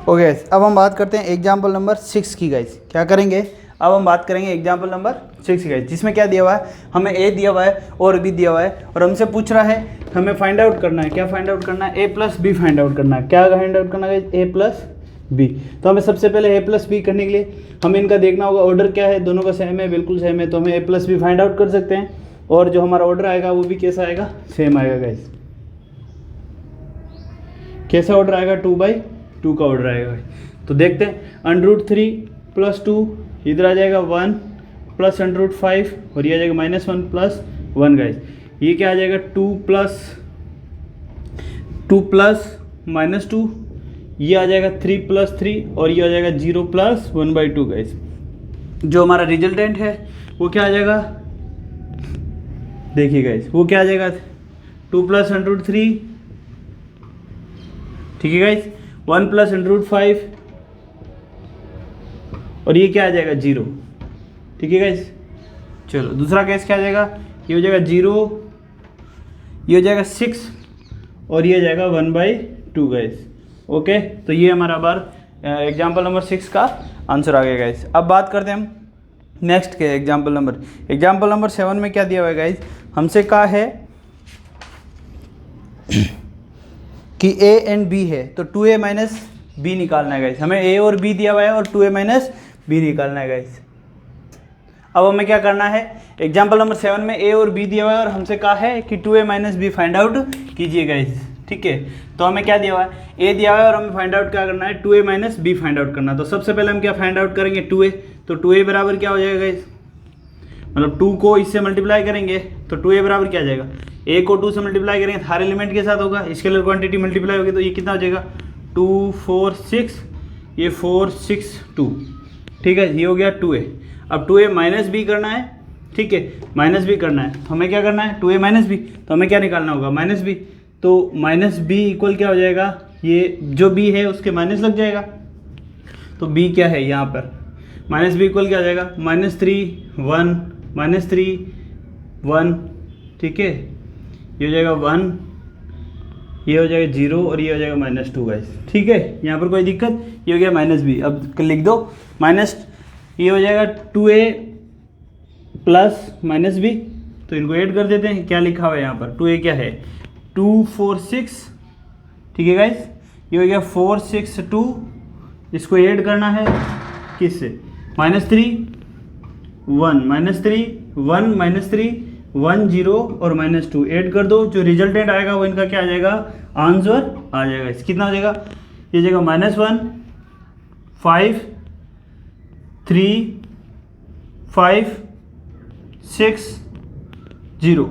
Okay guys, अब हम बात करते हैं एग्जाम्पल नंबर 6 की गाइस। क्या करेंगे, अब हम बात करेंगे एग्जाम्पल नंबर 6 की गाइस, जिसमें क्या दिया हुआ है, हमें ए दिया हुआ है और बी दिया हुआ है और हमसे पूछ रहा है हमें फाइंड आउट करना है। क्या फाइंड आउट करना है? ए प्लस बी फाइंड आउट करना है। क्या फाइंड आउट करना है? ए प्लस बी। तो हमें सबसे पहले ए प्लस बी करने के लिए हमें इनका देखना होगा ऑर्डर क्या है, दोनों का सेम है, बिल्कुल सेम है, तो हमें ए प्लस बी फाइंड आउट कर सकते हैं और जो हमारा ऑर्डर आएगा वो भी कैसा आएगा, सेम आएगा गाइस। कैसा ऑर्डर आएगा? 2/2 का ऑर्डर आएगा भाई। तो देखते हैं, √3 + 2 इधर आ जाएगा 1 प्लस √5 और ये आ जाएगा -1 + 1 गाइस। ये क्या आ जाएगा 2 प्लस -2, ये आ जाएगा 3 + 3 और ये आ जाएगा 0 + 1/2 गाइस। जो हमारा रिजल्टेंट है वो क्या आ जाएगा, देखिए गाइस, वो क्या आ जाएगा 2 + √3, ठीक है गाइस, 1 + √5 और ये क्या आ जाएगा 0, ठीक है गाइस। चलो दूसरा केस क्या आ जाएगा, ये हो जाएगा 0, ये हो जाएगा 6 और ये हो जाएगा 1/2 गाइस। ओके, तो ये हमारा बार एग्जाम्पल नंबर 6 का आंसर आ गया गाइस। अब बात करते हैं हम नेक्स्ट के एग्जाम्पल नंबर 7 में क्या दिया हुआ है गाइस, हमसे कहा है कि a एंड b है तो 2a - b निकालना है गाइस। हमें a और b दिया हुआ है और 2a - b निकालना है गाइस। अब हमें क्या करना है, एग्जाम्पल नंबर 7 में a और b दिया हुआ है और हमसे कहा है कि 2a - b फाइंड आउट कीजिए गाइस, ठीक है। तो हमें क्या दिया हुआ है, a दिया हुआ है और हमें फाइंड आउट क्या करना है, 2a - b फाइंड आउट करना है। तो सबसे पहले हम क्या फाइंड आउट करेंगे, 2a। तो 2a बराबर क्या हो जाएगा गाइस, मतलब 2 को इससे मल्टीप्लाई करेंगे तो 2a बराबर क्या आ जाएगा, a को 2 से मल्टीप्लाई करेंगे हर एलिमेंट के साथ होगा, स्केलर क्वांटिटी मल्टीप्लाई होगी तो ये कितना हो जाएगा 2 4 6, ये 4 6 2, ठीक है, ये हो गया 2a। अब 2a - b करना है, ठीक है, -b करना है, तो हमें क्या करना है 2a - b, तो हमें क्या निकालना होगा -b। तो -b इक्वल क्या हो जाएगा, ये जो b है उसके माइनस लग जाएगा, तो b क्या है यहाँ पर, -b इक्वल क्या हो जाएगा -3 1 -3 1, ठीक है, ये हो जाएगा 1, ये हो जाएगा 0 और ये हो जाएगा -2 गाइस, ठीक है। यहाँ पर कोई दिक्कत, ये हो गया -b। अब लिख दो माइनस, ये हो जाएगा 2a + -b, तो इनको ऐड कर देते हैं। क्या लिखा हुआ है यहाँ पर, 2a क्या है 2 4 6, ठीक है गाइस, ये हो गया 4 6 2, इसको ऐड करना है किससे, -3 1 -3 1 -3 1 0 और -2 ऐड कर दो, जो रिजल्टेंट आएगा वो इनका क्या आ जाएगा, आंसर आ जाएगा। इस कितना हो जाएगा, ये जाएगा -1 5 3 5 6 0,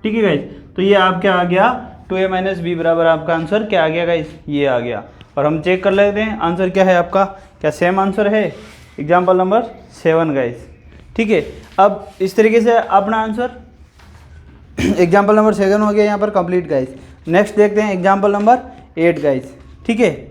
ठीक है गाइस। तो ये आप क्या आ गया 2a - b बराबर आपका आंसर क्या आ गया गाइस, ये आ गया। और हम चेक कर लेते हैं आंसर क्या है आपका, क्या सेम आंसर है एग्जाम्पल नंबर 7 गाइस, ठीक है। अब इस तरीके से अपना आंसर एग्जाम्पल नंबर 7 हो गया यहाँ पर कंप्लीट गाइस। नेक्स्ट देखते हैं एग्जाम्पल नंबर 8 गाइस, ठीक है।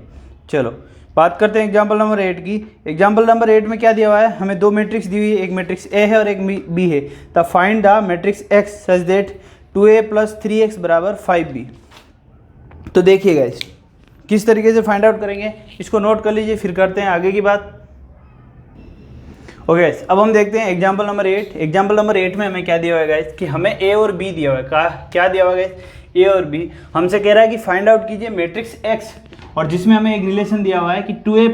चलो बात करते हैं एग्जाम्पल नंबर 8 की। एग्जाम्पल नंबर 8 में क्या दिया हुआ है, हमें दो मैट्रिक्स दी हुई है, एक मैट्रिक्स ए है और एक बी है। The find the matrix x such that 2a + 3x = 5b। तो देखिए गाइस किस तरीके से फाइंड आउट करेंगे, इसको नोट कर लीजिए, फिर करते हैं आगे की बात। ओके गाइस, अब हम देखते हैं एग्जाम्पल नंबर 8। एग्जाम्पल नंबर 8 में हमें क्या दिया हुआ है गाइस, कि हमें ए और बी दिया हुआ है। क्या दिया हुआ है गाइस, ए और बी। हमसे कह रहा है कि फाइंड आउट कीजिए मैट्रिक्स एक्स, और जिसमें हमें एक रिलेशन दिया हुआ है कि 2a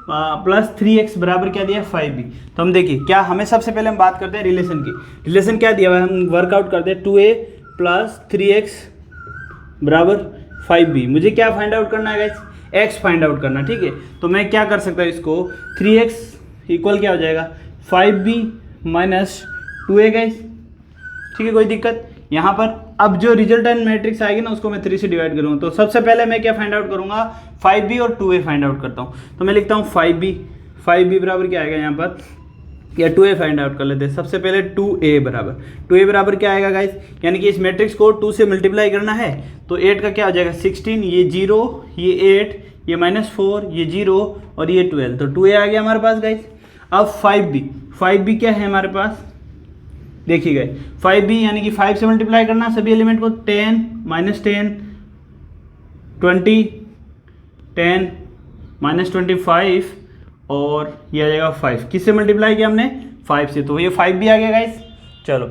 + 3x बराबर क्या दिया है 5b। तो हम देखिए क्या, हमें सबसे पहले हम बात करते हैं रिलेशन की। रिलेशन क्या दिया हुआ है, हम वर्कआउट करते हैं 2a + 3x = 5b। मुझे क्या फाइंड आउट करना है गाइस, x फाइंड आउट करना, ठीक है। तो मैं क्या कर सकता हूँ, इसको 3x इक्वल क्या हो जाएगा 5b - 2a गाइस, ठीक है, कोई दिक्कत यहाँ पर। अब जो रिजल्टेंट मैट्रिक्स आएगी ना उसको मैं 3 से डिवाइड करूँगा। तो सबसे पहले मैं क्या फाइंड आउट करूँगा, 5b और 2a फाइंड आउट करता हूँ। तो मैं लिखता हूँ 5b बराबर क्या आएगा यहाँ पर, या 2a फाइंड आउट कर लेते हैं। सबसे पहले 2a बराबर क्या आएगा गाइस, यानी कि इस मैट्रिक्स को 2 से मल्टीप्लाई करना है तो 8 का क्या हो जाएगा 16, ये 0 ये 8 ये -4 ये 0 और ये 12, तो 2a आ गया हमारे पास गाइस। अब 5b क्या है हमारे पास, देखिए गाइस 5b यानी कि 5 से मल्टीप्लाई करना सभी एलिमेंट को, 10 -10 20 10 -25 और ये आ जाएगा 5। किससे मल्टीप्लाई किया हमने? 5 से, तो ये 5 भी आ गया गाइस। चलो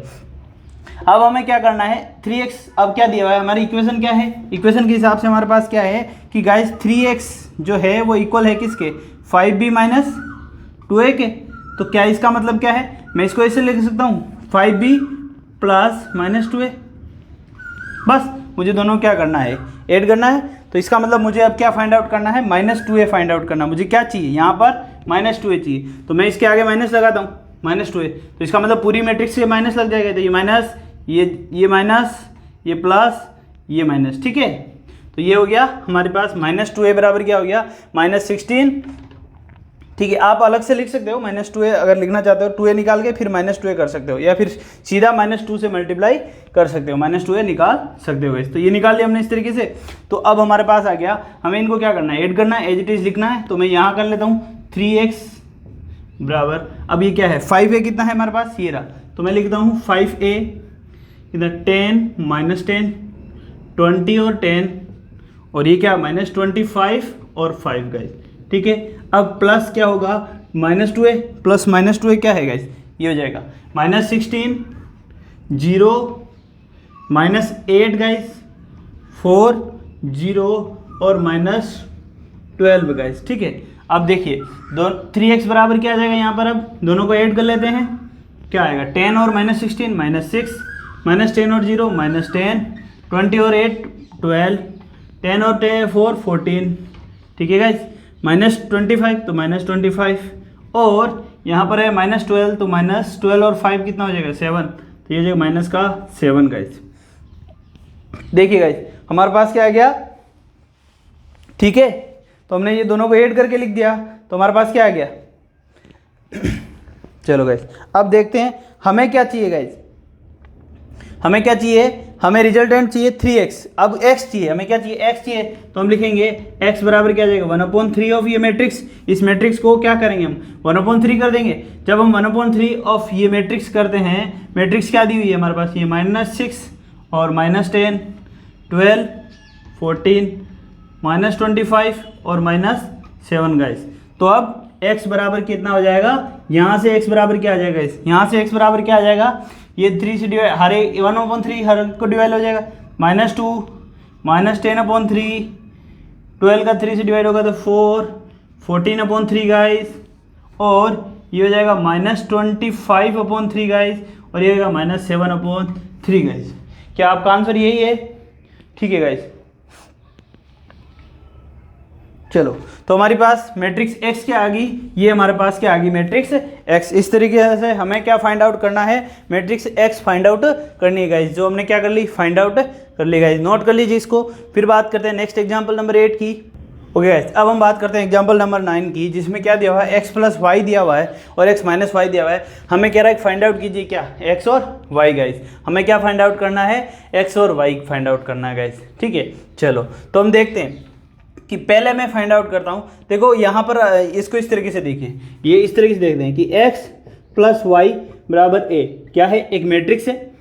अब हमें क्या करना है, 3x अब क्या दिया हुआ है, हमारी इक्वेशन क्या है, इक्वेशन के हिसाब से हमारे पास क्या है कि गाइस 3x जो है वो इक्वल है किसके, 5b माइनस 2a के। तो क्या इसका मतलब क्या है, मैं इसको ऐसे लिख सकता हूँ 5b प्लस माइनस 2a। बस मुझे दोनों क्या करना है, ऐड करना है। तो इसका मतलब मुझे अब क्या फाइंड आउट करना है, -2a फाइंड आउट करना। मुझे क्या चाहिए यहाँ पर, -2a चाहिए, तो मैं इसके आगे माइनस लगाता हूँ, -2a। तो इसका मतलब पूरी मैट्रिक्स से माइनस लग जाएगा। तो ये माइनस, ये माइनस, ये प्लस, ये माइनस, ठीक है। तो ये हो गया हमारे पास -2a बराबर क्या हो गया, -16, ठीक है। आप अलग से लिख सकते हो -2a, अगर लिखना चाहते हो 2a निकाल के फिर -2a कर सकते हो, या फिर सीधा -2 से मल्टीप्लाई कर सकते हो, -2a निकाल सकते हो। तो ये निकाल लिया हमने इस तरीके से। तो अब हमारे पास आ गया, हमें इनको क्या करना है, ऐड करना है, एज इट इज लिखना है। तो मैं यहाँ कर लेता हूँ 3x बराबर, अब ये क्या है, 5a कितना है हमारे पास, ये रहा। तो मैं लिखता हूँ 5a इधर 10 -10 20 और 10, और ये क्या -25 और 5 गाइस, ठीक है। अब प्लस क्या होगा, -2a प्लस -2a क्या है गाइस, ये हो जाएगा -16 0 -8 गाइस 4 0 और -12 गाइस, ठीक है। अब देखिए 3x बराबर क्या आ जाएगा यहाँ पर, अब दोनों को ऐड कर लेते हैं, क्या आएगा 10 और -16 -6 -10 और 0 -10 20 और 8 12 10 और 4 14, ठीक है गाइस। -25 तो -25, और यहाँ पर है -12, तो -12 और 5 कितना हो जाएगा 7, तो ये हो जाएगा माइनस का 7 गाइस। देखिए गाइस हमारे पास क्या आ गया, ठीक है। तो हमने ये दोनों को ऐड करके लिख दिया, तो हमारे पास क्या आ गया। चलो गाइस अब देखते हैं हमें क्या चाहिए गाइस, हमें क्या चाहिए, हमें रिजल्टेंट चाहिए 3x। अब x चाहिए, हमें क्या चाहिए, x चाहिए। तो हम लिखेंगे x बराबर क्या आ जाएगा 1/3 ऑफ ये मैट्रिक्स। इस मैट्रिक्स को क्या करेंगे हम 1/3 कर देंगे। जब हम 1/3 ऑफ ये मैट्रिक्स करते हैं, मैट्रिक्स क्या दी हुई है हमारे पास, ये -6 और -10 12 14 -25 और -7 गाइस। तो अब x बराबर कितना हो जाएगा, यहाँ से x बराबर क्या आ जाएगा, इस यहाँ से x बराबर क्या आ जाएगा, ये 3 से डिवाइड, हर एक 1/3 हर को डिवाइड हो जाएगा, -2 -10/3 12 का 3 से डिवाइड होगा तो 4 14/3 गाइस, और ये हो जाएगा -25/3 गाइस, और ये होगा -7/3 गाइस। क्या आपका आंसर यही है, ठीक है गाइस। चलो तो हमारे पास मैट्रिक्स x क्या आ गई, ये हमारे पास क्या आ गई मैट्रिक्स x। इस तरीके से हमें क्या फाइंड आउट करना है, मैट्रिक्स x फाइंड आउट करनी है गाइस। जो हमने क्या कर ली, फाइंड आउट कर ली गाइस, नोट कर लीजिए इसको। फिर बात करते हैं नेक्स्ट एग्जांपल नंबर 8 की। ओके गाइस अब हम बात करते हैं एग्जांपल नंबर 9 की, जिसमें क्या दिया हुआ है, x + y दिया हुआ है और x - y दिया हुआ है। हमें कह रहा है फाइंड आउट कीजिए क्या, x और y गाइस। हमें क्या फाइंड आउट करना है, x और y फाइंड आउट करना है गाइस, ठीक है। चलो तो हम देखते हैं कि पहले मैं फाइंड आउट करता हूँ। देखो यहाँ पर इसको इस तरीके से देखिए, ये इस तरीके से देखते हैं कि x + y = a क्या है, एक मैट्रिक्स है,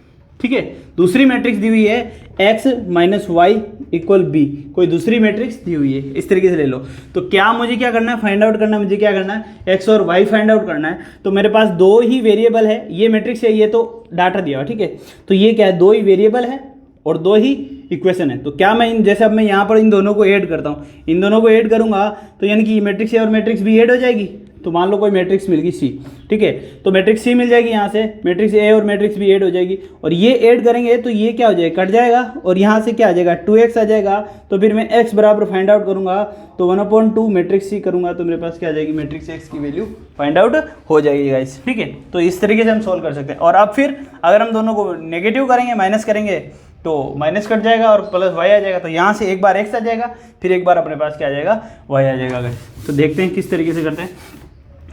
ठीक है। दूसरी मैट्रिक्स दी हुई है x - y = b, कोई दूसरी मैट्रिक्स दी हुई है, इस तरीके से ले लो। तो क्या मुझे क्या करना है, फाइंड आउट करना है, मुझे क्या करना है, x और y फाइंड आउट करना है। तो मेरे पास दो ही वेरिएबल है, ये मैट्रिक्स है, ये तो डाटा दिया हुआ, ठीक है। तो ये क्या है, दो ही वेरिएबल है और दो ही इक्वेशन है। तो क्या मैं इन, जैसे अब मैं यहाँ पर इन दोनों को ऐड करता हूँ, इन दोनों को ऐड करूँगा तो यानी कि मैट्रिक्स ए और मैट्रिक्स बी ऐड हो जाएगी। तो मान लो कोई मैट्रिक्स मिल गई सी, ठीक है, तो मैट्रिक्स सी मिल जाएगी, यहाँ से मैट्रिक्स ए और मैट्रिक्स बी ऐड हो जाएगी, और ये ऐड करेंगे तो ये क्या हो जाएगा, कट जाएगा, और यहाँ से क्या आ जाएगा 2x आ जाएगा। तो फिर मैं x बराबर फाइंड आउट करूँगा तो 1/2 मैट्रिक्स सी करूँगा तो मेरे पास क्या आ जाएगी, मैट्रिक्स x की वैल्यू फाइंड आउट हो जाएगी गाइस, ठीक है। तो इस तरीके से हम सोल्व कर सकते हैं। और अब फिर अगर हम दोनों को नेगेटिव करेंगे, माइनस करेंगे तो माइनस कट जाएगा और प्लस y आ जाएगा। तो यहाँ से एक बार x आ जाएगा, फिर एक बार अपने पास क्या आ जाएगा, y आ जाएगा गाइस। तो देखते हैं किस तरीके से करते हैं।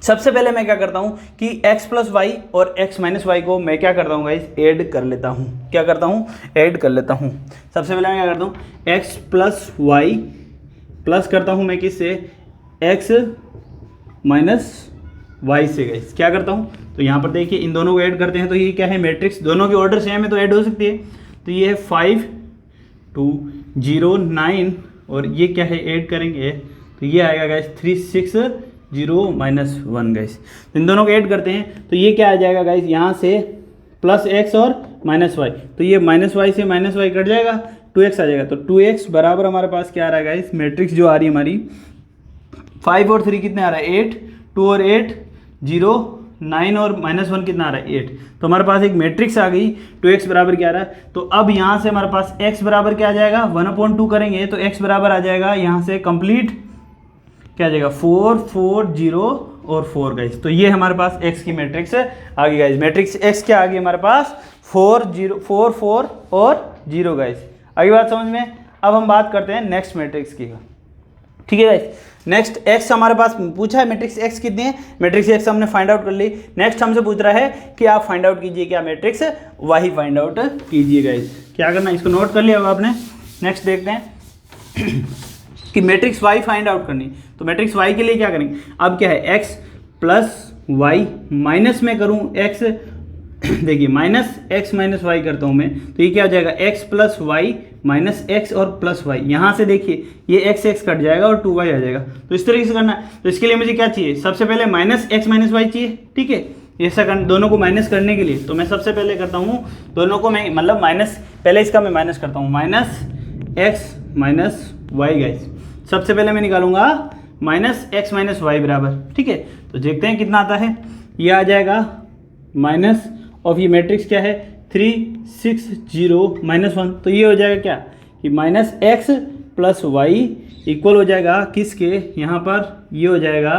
सबसे पहले मैं क्या करता हूँ कि x + y और x - y को मैं क्या करता हूँ गाइस, ऐड कर लेता हूँ। क्या करता हूँ, ऐड कर लेता हूँ। सबसे पहले मैं क्या करता हूँ, x + y प्लस करता हूँ मैं किससे, x - y से गाइस। क्या करता हूँ, तो यहाँ पर देखिए इन दोनों को ऐड करते हैं तो ये क्या है, मैट्रिक्स दोनों के ऑर्डर सेम है तो ऐड हो सकती है। तो ये है 5 2 0 9, और ये क्या है, ऐड करेंगे तो ये आएगा गाइस 360 माइनस 1 गाइस। तो इन दोनों को ऐड करते हैं तो ये क्या आ जाएगा गाइस, यहाँ से प्लस एक्स और माइनस वाई, तो ये माइनस वाई से माइनस वाई कट जाएगा, 2x आ जाएगा। तो 2x बराबर हमारे पास क्या आ रहा है गाइस, मैट्रिक्स जो आ रही है हमारी 5 और 3 कितने आ रहा है 8, 2 और 8 0, 9 और माइनस 1 कितना आ रहा है 8। तो हमारे पास एक मैट्रिक्स आ गई 2x बराबर क्या आ रहा है। तो अब यहाँ से हमारे पास x बराबर क्या आ जाएगा 1/2 करेंगे तो x बराबर आ जाएगा यहाँ से कंप्लीट क्या आ जाएगा 4 4 0 और 4 गाइस। तो ये हमारे पास x की मैट्रिक्स आ गई गाइस। मैट्रिक्स x क्या आ गई हमारे पास 4 0 4 4 और 0 गाइस। आगे बात समझ में। अब हम बात करते हैं नेक्स्ट मैट्रिक्स की, ठीक है गाइस। नेक्स्ट x हमारे पास पूछा है मैट्रिक्स x कितनी है, मैट्रिक्स x हमने फाइंड आउट कर ली। नेक्स्ट हमसे पूछ रहा है कि आप फाइंड आउट कीजिए क्या मैट्रिक्स y फाइंड आउट कीजिए गाइस। क्या करना है, इसको नोट कर लिया होगा आपने। नेक्स्ट देखते हैं कि मैट्रिक्स y फाइंड आउट करनी। तो मैट्रिक्स y के लिए क्या करेंगे, अब क्या है x प्लस वाई माइनस में करूँ x, देखिए माइनस x माइनस वाई करता हूँ मैं, तो ये क्या हो जाएगा x plus y minus x और प्लस वाई। यहाँ से देखिए ये x कट जाएगा और 2y आ जाएगा। तो इस तरीके से करना है। तो इसके लिए मुझे क्या चाहिए, सबसे पहले माइनस x माइनस वाई चाहिए, ठीक है। ऐसा दोनों को माइनस करने के लिए तो मैं सबसे पहले करता हूँ दोनों को, मैं मतलब माइनस पहले इसका मैं माइनस करता हूँ, minus x minus Y guys. सबसे पहले मैं निकालूंगा माइनस x माइनस वाई बराबर, ठीक है। तो देखते हैं कितना आता है, ये आ जाएगा माइनस ऑफ ये मैट्रिक्स क्या है 3 6 0 माइनस 1। तो ये हो जाएगा क्या कि minus x plus y equal हो जाएगा किसके, यहाँ पर ये हो जाएगा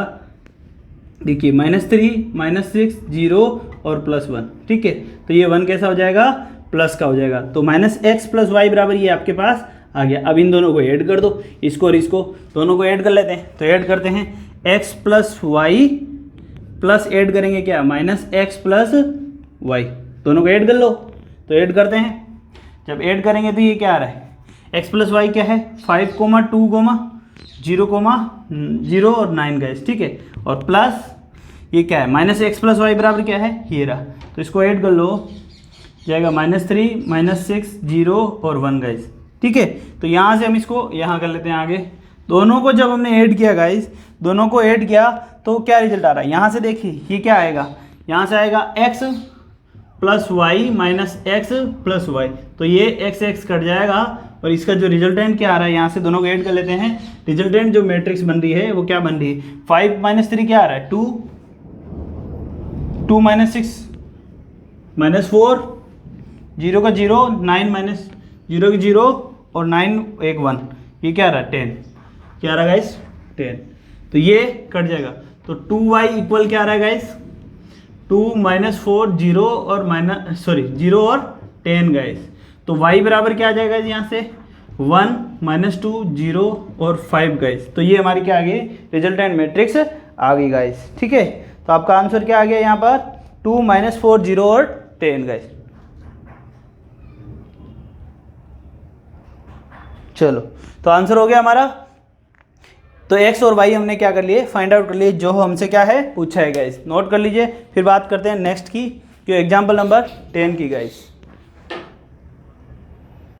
देखिए -3 -6 0 और +1, ठीक है। तो ये 1 कैसा हो जाएगा, प्लस का हो जाएगा। तो माइनस एक्स प्लस वाई बराबर ये आपके पास आ गया। अब इन दोनों को ऐड कर दो, इसको और इसको दोनों को ऐड कर लेते हैं। तो ऐड करते हैं x plus y plus add करेंगे क्या माइनस एक्स प्लस वाई, दोनों को ऐड कर लो। तो ऐड करते हैं, जब ऐड करेंगे तो ये क्या आ रहा है x प्लस वाई क्या है 5 2 0 और 9 गैस, ठीक है। और प्लस ये क्या है माइनस एक्स प्लस वाई बराबर क्या है ये रहा। तो इसको ऐड कर लो, जाएगा -3 -6 0 और 1 गैस, ठीक है। तो यहाँ से हम इसको यहाँ कर लेते हैं आगे। दोनों को जब हमने ऐड किया गाइस, दोनों को ऐड किया तो क्या रिजल्ट आ रहा है, यहाँ से देखिए ये क्या आएगा, यहाँ से आएगा x plus y minus x plus y. तो ये x कट जाएगा और इसका जो रिजल्टेंट क्या आ रहा है, यहाँ से दोनों को ऐड कर लेते हैं। रिजल्टेंट जो मैट्रिक्स बन रही है वो क्या बन रही है 5 3 क्या आ रहा है 2 2 -6 -4 0 का 0 9 माइनस 0 का 0 और 9 1 1, ये क्या आ रहा है 10, क्या आ रहा है गाइस 10। तो ये कट जाएगा। तो 2y इक्वल क्या आ रहा है गाइस 2 -4 0 और 0 और 10 गाइस। तो y बराबर क्या आ जाएगा यहाँ से 1 -2 0 और 5 गाइस। तो ये हमारी क्या आ गई रिजल्टेंट मैट्रिक्स आ गई गाइस, ठीक है। तो आपका आंसर क्या आ गया यहाँ पर 2 -4 0 और 10 गाइस। चलो तो आंसर हो गया हमारा। तो x और y हमने क्या कर लिए फाइंड आउट कर लिए, जो हमसे क्या है पूछा है गाइस। नोट कर लीजिए। फिर बात करते हैं नेक्स्ट की, जो एग्जाम्पल नंबर 10 की गाइस।